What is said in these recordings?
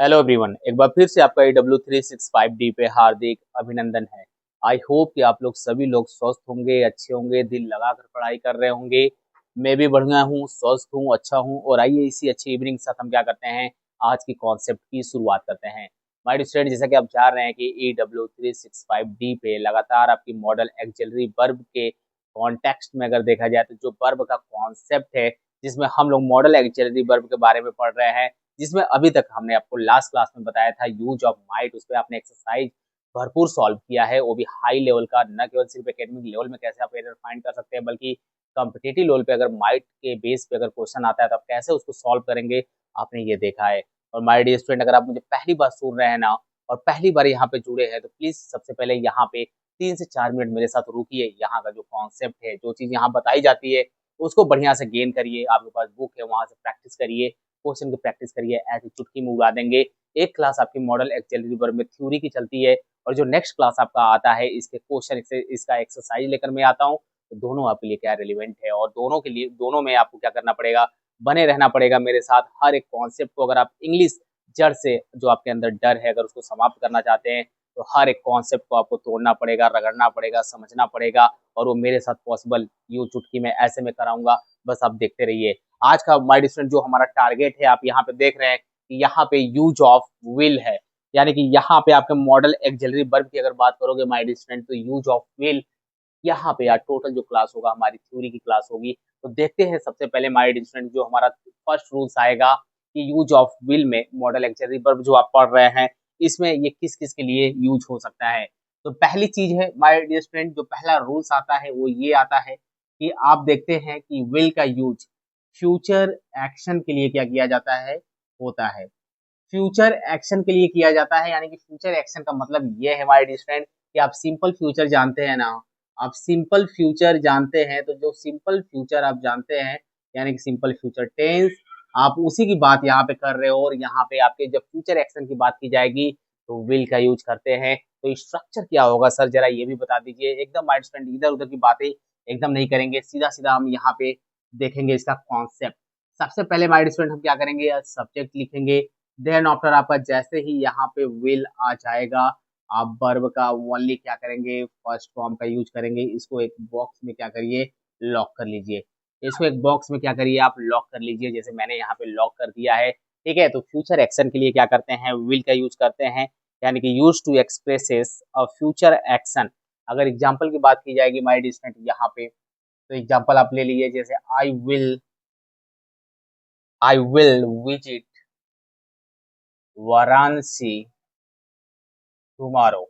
Hello everyone, एक बार फिर से आपका AW365D पे हार्दिक अभिनंदन है। आई होप कि आप लोग सभी लोग स्वस्थ होंगे, अच्छे होंगे, दिल लगाकर पढ़ाई कर रहे होंगे। मैं भी बढ़िया हूँ, स्वस्थ हूँ, अच्छा हूँ। और आइए इसी अच्छी इवनिंग के साथ हम क्या करते हैं, आज की कॉन्सेप्ट की शुरुआत करते हैं। माय स्टूडेंट, जैसा कि आप जान रहे हैं कि AW365D पे लगातार आपकी मॉडल एक्सिलरी वर्ब के कॉन्टेक्स्ट में अगर देखा जाए तो जो वर्ब का कॉन्सेप्ट है, जिसमें हम लोग मॉडल एक्सिलरी वर्ब के बारे में पढ़ रहे हैं, जिसमें अभी तक हमने आपको लास्ट क्लास में बताया था यूज ऑफ माइट। उस पर आपने एक्सरसाइज भरपूर सॉल्व किया है, वो भी हाई लेवल का, न केवल सिर्फ एकेडमिक लेवल में कैसे आप एरर फाइंड कर सकते हैं, बल्कि कॉम्पिटिटिव लेवल पे अगर माइट के बेस पे अगर क्वेश्चन आता है तो आप कैसे उसको सॉल्व करेंगे, आपने ये देखा है। और माय डियर स्टूडेंट, अगर आप मुझे पहली बार सुन रहे हैं ना और पहली बार यहाँ पे जुड़े हैं, तो प्लीज सबसे पहले यहाँ पे 3 से 4 मिनट मेरे साथ रुकिए। यहाँ का जो कॉन्सेप्ट है, जो चीज यहाँ बताई जाती है, उसको बढ़िया से गेन करिए। आपके पास बुक है, वहां से प्रैक्टिस करिए, क्वेश्चन की प्रैक्टिस करिए, ऐसे चुटकी में उड़ा देंगे। एक क्लास आपकी मॉडल एक्चुअली वर्ब में थ्योरी की चलती है, और जो नेक्स्ट क्लास आपका आता है इसके क्वेश्चन इसका एक्सरसाइज लेकर मैं आता हूँ। तो दोनों आपके लिए क्या रिलेवेंट है, और दोनों के लिए, दोनों में आपको क्या करना पड़ेगा, बने रहना पड़ेगा मेरे साथ। हर एक कॉन्सेप्ट को अगर आप इंग्लिश जड़ से, जो आपके अंदर डर है, अगर उसको समाप्त करना चाहते हैं, तो हर एक कॉन्सेप्ट को आपको तोड़ना पड़ेगा, रगड़ना पड़ेगा, समझना पड़ेगा। और वो मेरे साथ पॉसिबल, यूं चुटकी में ऐसे में कराऊंगा। बस आप देखते रहिए। आज का माय स्टूडेंट जो हमारा टारगेट है, आप यहाँ पे देख रहे हैं कि यहाँ पे यूज ऑफ विल है, यानी कि यहाँ पे आपके मॉडल एक्सिलरी वर्ब की अगर बात करोगे माय स्टूडेंट, तो यूज ऑफ विल यहाँ पे यार टोटल जो क्लास होगा हमारी थ्योरी की क्लास होगी। तो देखते हैं सबसे पहले माय स्टूडेंट, जो हमारा फर्स्ट रूल्स आएगा कि यूज ऑफ विल में मॉडल एक्सिलरी वर्ब जो आप पढ़ रहे हैं, इसमें ये किस किस के लिए यूज हो सकता है। तो पहली चीज है माय डियर स्टूडेंट, जो पहला रूल्स आता है वो ये आता है कि आप देखते हैं कि विल का यूज फ्यूचर एक्शन के लिए क्या किया जाता है, होता है। फ्यूचर एक्शन के लिए किया जाता है, यानी कि फ्यूचर एक्शन का मतलब ये है हमारे डिस्टेंट कि आप सिंपल फ्यूचर जानते हैं ना। आप सिंपल फ्यूचर जानते हैं, तो जो सिंपल फ्यूचर आप जानते हैं, यानी कि सिंपल फ्यूचर टेंस, आप उसी की बात यहाँ पे कर रहे हो। और यहाँ पे आपके जब फ्यूचर एक्शन की बात की जाएगी तो विल का यूज करते हैं। तो स्ट्रक्चर क्या होगा सर, जरा ये भी बता दीजिए। एकदम माइंड स्टूडेंट इधर उधर की बातें एकदम नहीं करेंगे, सीधा सीधा हम यहाँ पे देखेंगे इसका कॉन्सेप्ट। सबसे पहले माइंड स्टूडेंट हम क्या करेंगे, सब्जेक्ट लिखेंगे। देन आफ्टर आपका जैसे ही यहाँ पे विल आ जाएगा, आप वर्ब का ओनली क्या करेंगे, फर्स्ट फॉर्म का यूज करेंगे। इसको एक बॉक्स में क्या करिए, लॉक कर लीजिए। इसको एक बॉक्स में क्या करिए, आप लॉक कर लीजिए, जैसे मैंने यहाँ पे लॉक कर दिया है। ठीक है, तो फ्यूचर एक्शन के लिए क्या करते हैं, विल का यूज करते हैं, यानी कि use to expresses a future action. अगर एग्जाम्पल की बात की जाएगी माय डिस्टेंट यहाँ पे, तो एग्जाम्पल आप ले लीजिए, जैसे I will visit Varanasi tomorrow.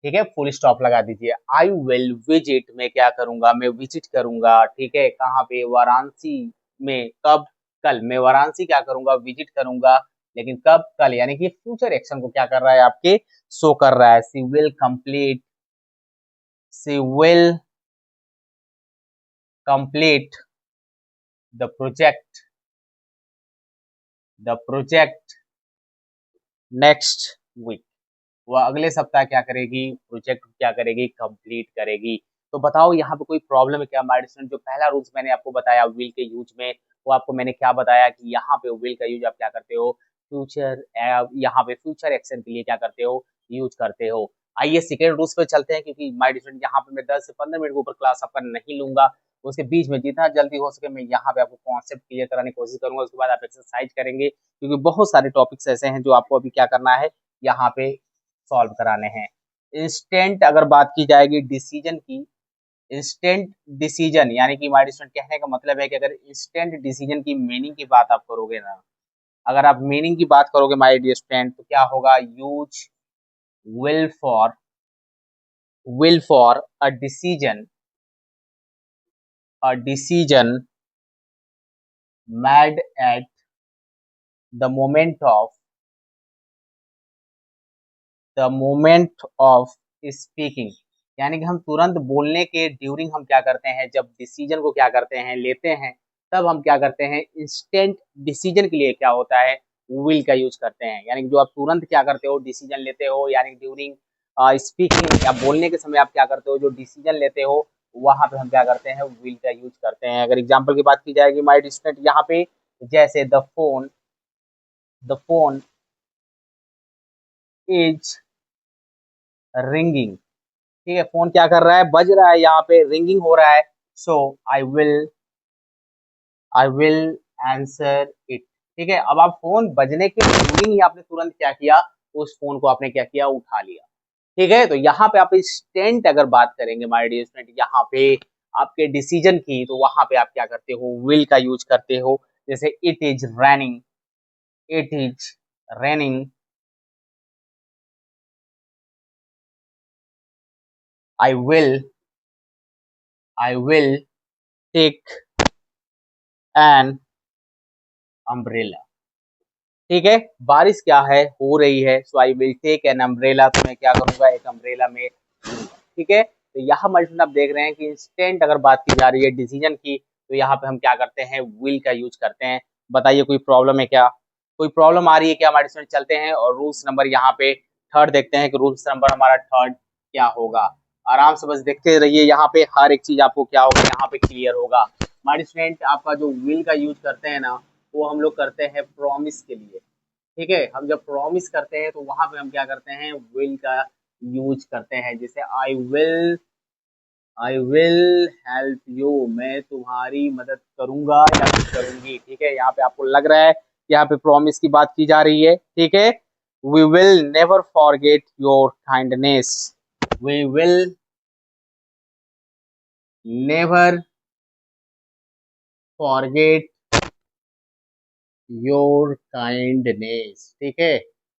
ठीक है, फुल स्टॉप लगा दीजिए। आई विल विजिट, मैं क्या करूंगा, मैं विजिट करूंगा। ठीक है, कहाँ पे, वाराणसी में। कब, कल। मैं वाराणसी क्या करूंगा, विजिट करूंगा। लेकिन कब, कल, यानी कि फ्यूचर एक्शन को क्या कर रहा है, आपके शो कर रहा है। She will complete the project next week. वह अगले सप्ताह क्या करेगी, प्रोजेक्ट क्या करेगी, कंप्लीट करेगी। तो बताओ यहाँ पे कोई प्रॉब्लम है क्या हमारे स्टूडेंट। जो पहला रूल्स मैंने आपको बताया विल के यूज में, वो आपको मैंने क्या बताया कि यहाँ पे विल का यूज आप क्या करते हो, फ्यूचर, यहाँ पे फ्यूचर एक्शन के लिए क्या करते हो, यूज करते हो। आइए सेकेंड रूल्स पे चलते हैं, क्योंकि माय स्टूडेंट यहाँ पे मैं 10 से 15 मिनट के ऊपर क्लास आपका नहीं लूंगा। उसके बीच में जितना जल्दी हो सके मैं यहाँ पे आपको कॉन्सेप्ट क्लियर कराने की कोशिश करूंगा। उसके बाद आप एक्सरसाइज करेंगे, क्योंकि बहुत सारे टॉपिक्स ऐसे हैं जो आपको अभी क्या करना है, यहाँ पे सॉल्व कराने हैं। इंस्टेंट अगर बात की जाएगी डिसीजन की, इंस्टेंट डिसीजन यानी कि हमारे स्टूडेंट कहने का मतलब है कि अगर इंस्टेंट डिसीजन की मीनिंग की बात आप करोगे ना, अगर आप मीनिंग की बात करोगे माय डियर स्टूडेंट, तो क्या होगा, use will for a decision made at the moment of speaking. यानी कि हम तुरंत बोलने के ड्यूरिंग हम क्या करते हैं, जब डिसीजन को क्या करते हैं, लेते हैं, तब हम क्या करते हैं, इंस्टेंट डिसीजन के लिए क्या होता है, विल का यूज करते हैं। यानी कि जो आप तुरंत क्या करते हो, डिसीजन लेते हो, यानी ड्यूरिंग स्पीकिंग या बोलने के समय आप क्या करते हो, जो डिसीजन लेते हो, वहां पे हम क्या करते हैं, विल का यूज करते हैं। अगर एग्जाम्पल की बात की जाएगी माय स्टूडेंट यहाँ पे, जैसे the phone the phone is ringing. ठीक है, फोन क्या कर रहा है, बज रहा है, यहाँ पे रिंगिंग हो रहा है। So I will answer it. ठीक है, अब आप फोन बजने के रिंगिंग ही आपने तुरंत क्या किया, उस फोन को आपने क्या किया, उठा लिया। ठीक है, तो यहाँ पे आप इंस्टेंट अगर बात करेंगे माय डियर स्टूडेंट, यहाँ पे आपके डिसीजन की, तो वहां पे आप क्या करते हो, विल का यूज करते हो। जैसे it is raining, it is raining, I will I will take an umbrella. ठीक है, बारिश क्या है, हो रही है, so I will take an umbrella, तो मैं क्या करूंगा, एक अम्ब्रेला में लूंगा। ठीक है, तो यहाँ मल्टीपल आप देख रहे हैं कि इंस्टेंट अगर बात की जा रही है डिसीजन की, तो यहाँ पे हम क्या करते हैं, विल का यूज करते हैं। बताइए कोई प्रॉब्लम है क्या, कोई प्रॉब्लम आ रही है क्या हमारे स्टूडेंट? चलते हैं और रूल्स नंबर यहाँ पे थर्ड देखते हैं कि रूल्स नंबर हमारा थर्ड क्या होगा। आराम से बस देखते रहिए, यहाँ पे हर एक चीज आपको क्या होगा, यहाँ पे क्लियर होगा। हमारे स्टूडेंट आपका जो विल का यूज करते हैं ना, वो हम लोग करते हैं प्रॉमिस के लिए। ठीक है, हम जब प्रॉमिस करते हैं तो वहां पे हम क्या करते हैं, विल का यूज करते हैं। जैसे आई विल हेल्प यू, मैं तुम्हारी मदद करूंगा या कुछ करूंगी। ठीक है, यहाँ पे आपको लग रहा है कि यहाँ पे प्रॉमिस की बात की जा रही है। ठीक है, we will never forget your kindness, we will never forget your kindness. ठीक है,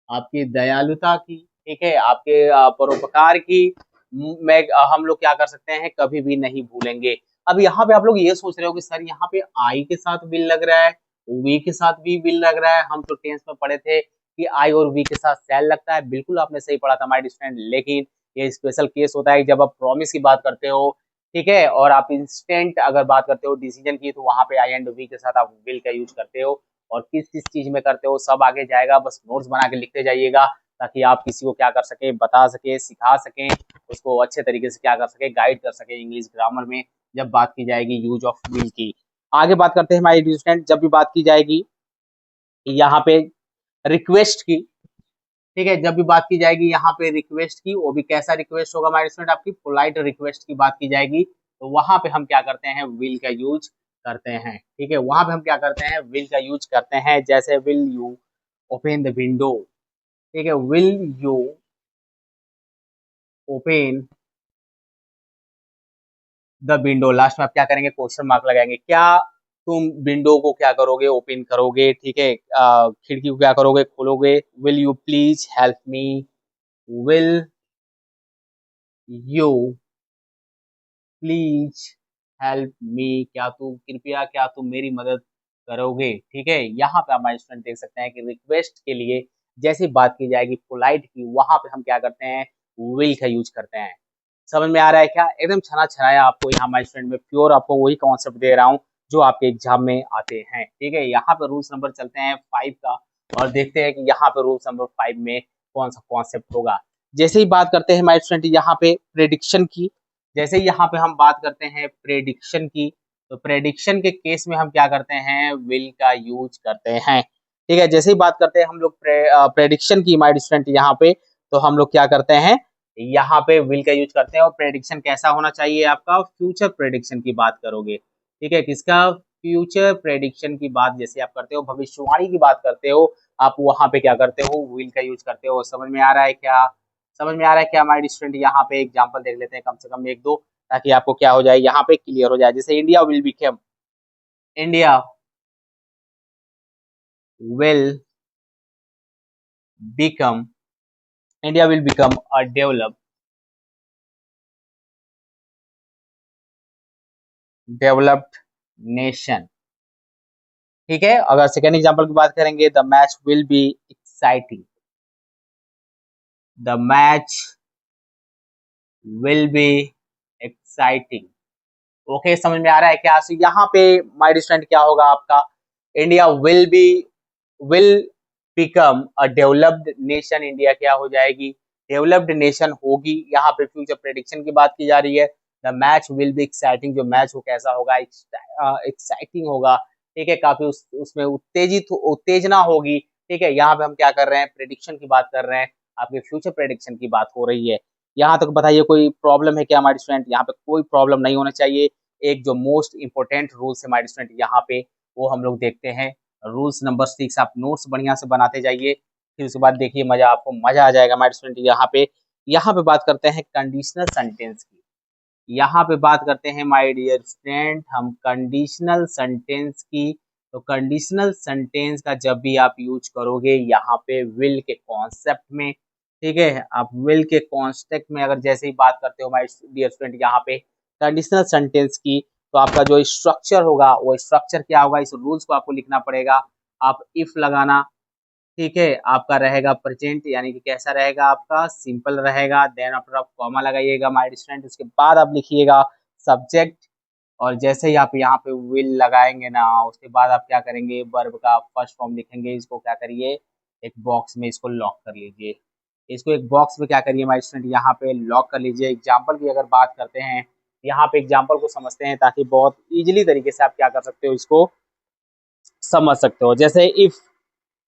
आपकी दयालुता की, ठीक है, आपके परोपकार की, मैं हम लोग क्या कर सकते हैं, कभी भी नहीं भूलेंगे। अब यहाँ पे आप लोग ये सोच रहे हो कि सर यहाँ पे आई के साथ विल लग रहा है, वी के साथ भी विल लग रहा है, हम तो टेंस में पढ़े थे कि आई और वी के साथ शैल लगता है। बिल्कुल आपने सही पढ़ा था माय स्टूडेंट, लेकिन ये स्पेशल केस होता है जब आप प्रॉमिस की बात करते हो, ठीक है, और आप इंस्टेंट अगर बात करते हो डिसीजन की, तो वहां पे आई एंड वी के साथ आप विल का यूज करते हो। और किस किस चीज में करते हो सब आगे जाएगा, बस नोट्स बना के लिखते जाइएगा, ताकि आप किसी को क्या कर सके, बता सके, सिखा सकें, उसको अच्छे तरीके से क्या कर सके, गाइड कर सके इंग्लिश ग्रामर में, जब बात की जाएगी यूज ऑफ विल की। आगे बात करते हैं हमारे स्टूडेंट, जब भी बात की जाएगी यहाँ पे रिक्वेस्ट की, ठीक है, जब भी बात की जाएगी यहाँ पे रिक्वेस्ट की, वो भी कैसा रिक्वेस्ट होगा हमारे स्टूडेंट, आपकी पोलाइट रिक्वेस्ट की बात की जाएगी, तो वहां पे हम क्या करते हैं, विल का यूज करते हैं। ठीक है, वहां पे हम क्या करते हैं, विल का यूज करते हैं। जैसे will you open the window, ठीक है, will you open the window, last में आप क्या करेंगे, क्वेश्चन मार्क लगाएंगे, क्या तुम विंडो को क्या करोगे, ओपन करोगे। ठीक है, खिड़की को क्या करोगे, खोलोगे। Will you please help me, will you please help me, क्या तुम कृपया, क्या तुम मेरी मदद करोगे। ठीक है, यहाँ पे हमारे स्टूडेंट देख सकते हैं कि रिक्वेस्ट के लिए जैसे बात की जाएगी पोलाइट की, वहां पे हम क्या करते हैं, विल का यूज करते हैं। समझ में आ रहा है क्या, एकदम छना छनाया आपको यहाँ हमारे स्टूडेंट में प्योर आपको वही कॉन्सेप्ट दे रहा हूँ जो आपके एग्जाम में आते हैं। ठीक है, यहाँ पे रूल्स नंबर चलते हैं 5 का, और देखते हैं कि यहाँ पे रूल्स नंबर 5 में कौन सा कॉन्सेप्ट होगा। जैसे ही बात करते हैं हमारे स्टूडेंट यहाँ पे प्रेडिक्शन की, जैसे यहाँ पे हम बात करते हैं प्रेडिक्शन की, तो प्रेडिक्शन के केस में हम क्या करते हैं, विल का यूज करते हैं। ठीक है, जैसे ही बात करते हैं हम लोग प्रेडिक्शन की माय स्टूडेंट यहाँ पे, तो हम लोग क्या करते हैं, यहाँ पे विल का यूज करते हैं। और प्रेडिक्शन कैसा होना चाहिए, आपका फ्यूचर प्रेडिक्शन की बात करोगे। ठीक है, किसका, फ्यूचर प्रेडिक्शन की बात जैसे आप करते हो, भविष्यवाणी की बात करते हो, आप वहां पे क्या करते हो, विल का यूज करते हो। समझ में आ रहा है क्या, समझ में आ रहा है क्या हमारे स्टूडेंट? यहाँ पे एग्जांपल देख लेते हैं कम से कम एक दो, ताकि आपको क्या हो जाए, यहाँ पे क्लियर हो जाए। जैसे India will become India will become a developed nation. ठीक है, अगर सेकेंड एग्जांपल की बात करेंगे, the match will be exciting, the match will be exciting. Okay, समझ में आ रहा है क्या? so, यहाँ पे माय स्टूडेंट क्या होगा आपका, India will become a developed nation, India क्या हो जाएगी, डेवलप्ड नेशन होगी। यहाँ पे फ्यूचर प्रेडिक्शन की बात की जा रही है। The match will be exciting, जो मैच हो कैसा होगा, एक्साइटिंग होगा। ठीक है, काफी उसमें उत्तेजना होगी। ठीक है, यहाँ पे हम क्या कर रहे हैं, प्रेडिक्शन की बात कर रहे हैं, आपके फ्यूचर प्रेडिक्शन की बात हो रही है। यहाँ तक बताइए कोई प्रॉब्लम है क्या हमारे स्टूडेंट? यहाँ पे कोई प्रॉब्लम नहीं होना चाहिए। एक जो मोस्ट इंपॉर्टेंट रूल्स है हमारे स्टूडेंट यहाँ पे, वो हम लोग देखते हैं। रूल्स नंबर 6, आप नोट्स बढ़िया से बनाते जाइए, फिर उसके बाद देखिए मजा, आपको मजा आ जाएगा हमारे स्टूडेंट। यहाँ पे बात करते हैं कंडीशनल सेंटेंस की। यहाँ पे बात करते हैं माय डियर स्टूडेंट हम कंडीशनल सेंटेंस की। तो कंडीशनल सेंटेंस का जब भी आप यूज करोगे यहाँ पे विल के कॉन्सेप्ट में, ठीक है, आप विल के कॉन्सेप्ट में अगर जैसे ही बात करते हो माय डियर स्टूडेंट यहाँ पे कंडीशनल सेंटेंस की, तो आपका जो स्ट्रक्चर होगा वो स्ट्रक्चर क्या होगा, इस रूल्स को आपको लिखना पड़ेगा। आप इफ लगाना, ठीक है, आपका रहेगा प्रेजेंट, यानी कि कैसा रहेगा, आपका सिंपल रहेगा। देन आफ्टर आप कॉमा लगाइएगा माय स्टूडेंट, उसके बाद आप लिखिएगा सब्जेक्ट। और जैसे ही आप यहाँ पे विल लगाएंगे ना, उसके बाद आप क्या करेंगे, वर्ब का फर्स्ट फॉर्म लिखेंगे। इसको क्या करिए, एक बॉक्स में इसको लॉक कर लीजिए। इसको एक बॉक्स में क्या करिए माय स्टूडेंट, यहाँ पे लॉक कर लीजिए। एग्जाम्पल की अगर बात करते हैं, यहाँ पे एग्जाम्पल को समझते हैं ताकि बहुत इजीली तरीके से आप क्या कर सकते हो, इसको समझ सकते हो। जैसे if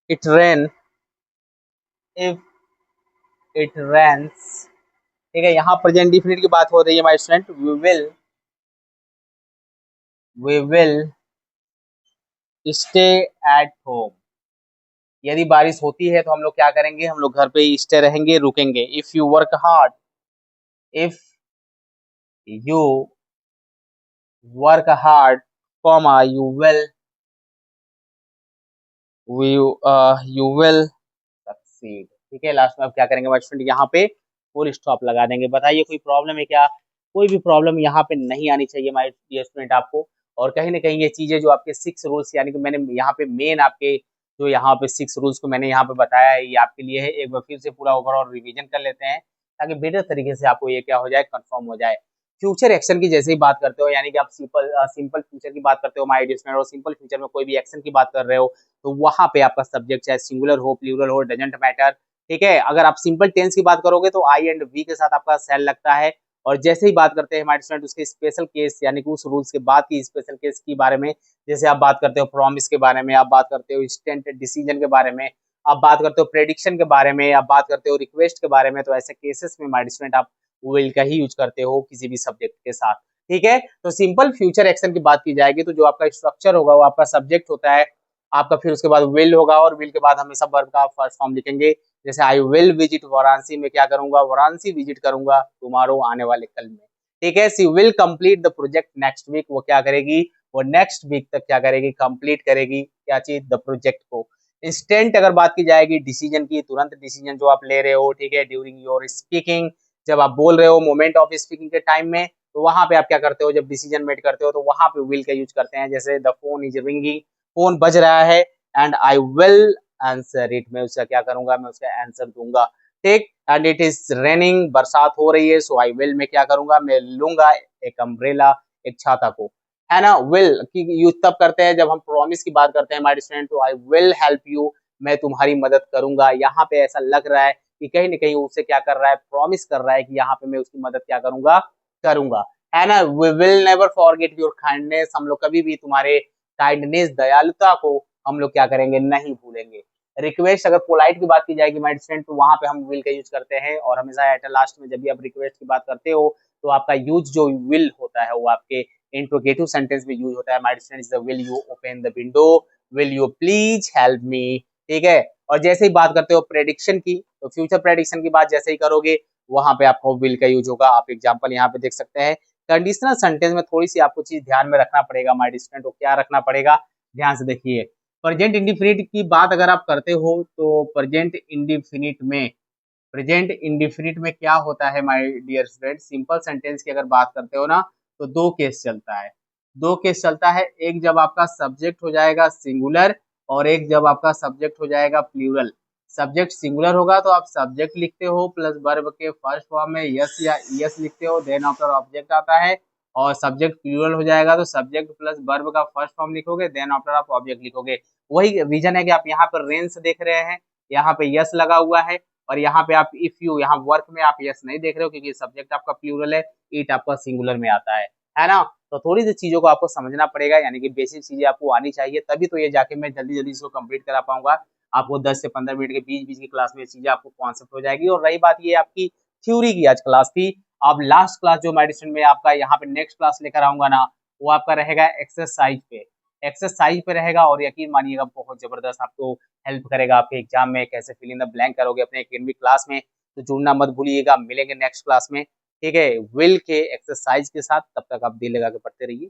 it rain, if it rains, ठीक है, यहाँ प्रेजेंट डिफिनिट की बात हो रही है my student. We will stay at home. यदि बारिश होती है तो हम लोग क्या करेंगे, हम लोग घर पे ही स्टे रहेंगे, रुकेंगे। If you work hard, if you work hard, comma you will succeed. ठीक है, लास्ट में आप क्या करेंगे माय स्टूडेंट, यहाँ पे फुल स्टॉप लगा देंगे। बताइए कोई प्रॉब्लम है क्या? कोई भी प्रॉब्लम यहाँ पे नहीं आनी चाहिए माय डियर स्टूडेंट आपको। और कहीं ना कहीं ये चीजें जो आपके 6 रूल्स, यानी कि मैंने यहाँ पे मेन आपके जो यहाँ पे 6 रूल्स को मैंने यहाँ पे बताया है, ये आपके लिए है। एक बार फिर से पूरा ओवरऑल रिवीजन कर लेते हैं ताकि बेटर तरीके से आपको ये क्या हो जाए, कंफर्म हो जाए। फ्यूचर एक्शन की जैसे ही बात करते हो, यानी कि आप सिंपल फ्यूचर की बात करते हो माय डियर स्टूडेंट, और सिंपल फ्यूचर में कोई भी एक्शन की बात कर रहे हो, तो वहां पे आपका सब्जेक्ट चाहे सिंगुलर हो प्लूरल हो, डजेंट मैटर। ठीक है, अगर आप सिंपल टेंस की बात करोगे तो आई एंड वी के साथ आपका सेल लगता है। और जैसे ही बात करते हैं हमारे स्टूडेंट उसके स्पेशल केस, यानी कि उस रूल्स के बाद की स्पेशल केस के बारे में, जैसे आप बात करते हो प्रॉमिस के बारे में, आप बात करते हो इंस्टेंट डिसीजन के बारे में, आप बात करते हो प्रेडिक्शन के बारे में, आप बात करते हो रिक्वेस्ट के बारे में, तो ऐसे केसेस में हमारे स्टूडेंट आप विल का ही यूज करते हो किसी भी सब्जेक्ट के साथ। ठीक है, तो सिंपल फ्यूचर एक्शन की बात की जाएगी तो जो आपका स्ट्रक्चर होगा वो आपका सब्जेक्ट होता है आपका, फिर उसके बाद विल होगा, और विल के बाद हमेशा वर्ब का फर्स्ट फॉर्म लिखेंगे। जैसे आई विल विजिट वाराणसी, में क्या करूंगा, वाराणसी विजिट करूंगा टुमारो, आने वाले कल में। ठीक है, she will complete the project next week, वो क्या करेगी, वो नेक्स्ट वीक तक क्या करेगी, कंप्लीट करेगी क्या चीज, द प्रोजेक्ट को। इंस्टेंट अगर बात की जाएगी डिसीजन की, तुरंत डिसीजन जो आप ले रहे हो, ठीक है, ड्यूरिंग योर स्पीकिंग, जब आप बोल रहे हो मोमेंट ऑफ स्पीकिंग के टाइम में, तो वहां पे आप क्या करते हो, जब डिसीजन मेड करते हो तो वहां पे विल का यूज करते हैं। जैसे the phone is ringing, phone बज रहा है, and I will answer it, मैं उसका क्या करूंगा, मैं उसका आंसर दूंगा। ठीक, एंड इट इज रेनिंग, बरसात हो रही है, सो आई विल, मैं क्या करूंगा, मैं लूंगा एक अम्ब्रेला, एक छाता को, है ना। विल की यूज तब करते हैं जब हम प्रॉमिस की बात करते हैं हमारे स्टूडेंट, तो आई विल हेल्प यू, मैं तुम्हारी मदद करूंगा। यहाँ पे ऐसा लग रहा है कि कहीं ना कहीं उससे क्या कर रहा है, प्रॉमिस कर रहा है कि यहाँ पे मैं उसकी मदद क्या करूंगा, करूंगा, है ना। We will never forget your kindness, हम लोग कभी भी तुम्हारे काइंडनेस, दयालुता को हम लोग क्या करेंगे, नहीं भूलेंगे। रिक्वेस्ट, अगर पोलाइट की बात की जाएगी माय स्टूडेंट, तो वहां पे हम विल का यूज करते हैं। और हमेशा एट लास्ट में जब भी आप रिक्वेस्ट की बात करते हो तो आपका यूज जो विल होता है वो आपके इंट्रोगेटिव सेंटेंस में यूज होता है my students, will you open the window, will you please help मी। ठीक है, और जैसे ही बात करते हो प्रेडिक्शन की, तो फ्यूचर प्रेडिक्शन की बात जैसे ही करोगे वहां पे आपको विल का यूज होगा। आप एग्जांपल यहाँ पे देख सकते हैं। कंडीशनल सेंटेंस में थोड़ी सी आपको चीज ध्यान में रखना पड़ेगा माय स्टूडेंट, तो क्या रखना पड़ेगा, ध्यान से देखिए। प्रेजेंट इंडिफिनिट की बात अगर आप करते हो तो प्रेजेंट इंडिफिनिट में क्या होता है my dear student, simple sentence की अगर बात करते हो ना, तो दो केस चलता है। दो केस चलता है, एक जब आपका सब्जेक्ट हो जाएगा सिंगुलर, और एक जब आपका सब्जेक्ट हो जाएगा प्लूरल। सब्जेक्ट सिंगुलर होगा तो आप सब्जेक्ट लिखते हो प्लस वर्ब के फर्स्ट फॉर्म में यस या यस लिखते हो, देन आफ्टर ऑब्जेक्ट आता है। और सब्जेक्ट प्लूरल हो जाएगा तो सब्जेक्ट प्लस वर्ब का फर्स्ट फॉर्म लिखोगे, देन आफ्टर आप ऑब्जेक्ट लिखोगे। वही रीजन है कि आप यहाँ पर रेंस देख रहे हैं, यहाँ पे यस लगा हुआ है, और यहाँ पे आप इफ यू, यहाँ वर्क में आप यस नहीं देख रहे हो क्योंकि सब्जेक्ट आपका प्लूरल है, इट आपका सिंगुलर में आता है ना। तो थोड़ी सी चीजों को आपको समझना पड़ेगा, यानी कि बेसिक चीजें आपको आनी चाहिए, तभी तो ये जाके मैं जल्दी जल्दी इसको कंप्लीट करा पाऊंगा। आपको 10 से 15 मिनट के बीच-बीच की क्लास में चीज़ें आपको कॉन्सेप्ट हो जाएगी। और रही बात ये आपकी थ्योरी की आज क्लास थी। अब लास्ट क्लास जो मेडिसिन में आपका यहाँ पे नेक्स्ट क्लास लेकर आऊँगा ना, वो आपका रहेगा एक्सरसाइज पे। एक्सरसाइज पे रहेगा और यकीन मानिएगा बहुत ज़बरदस्त आपको हेल्प करेगा आपके एग्जाम में, कैसे फिल इन द ब्लैंक करोगे अपने एकेडमिक क्लास में। तो जुड़ना मत भूलिएगा, मिलेंगे नेक्स्ट क्लास में, ठीक है? विल के एक्सरसाइज के साथ, तब तक आप दिल लगा के पढ़ते रहिए।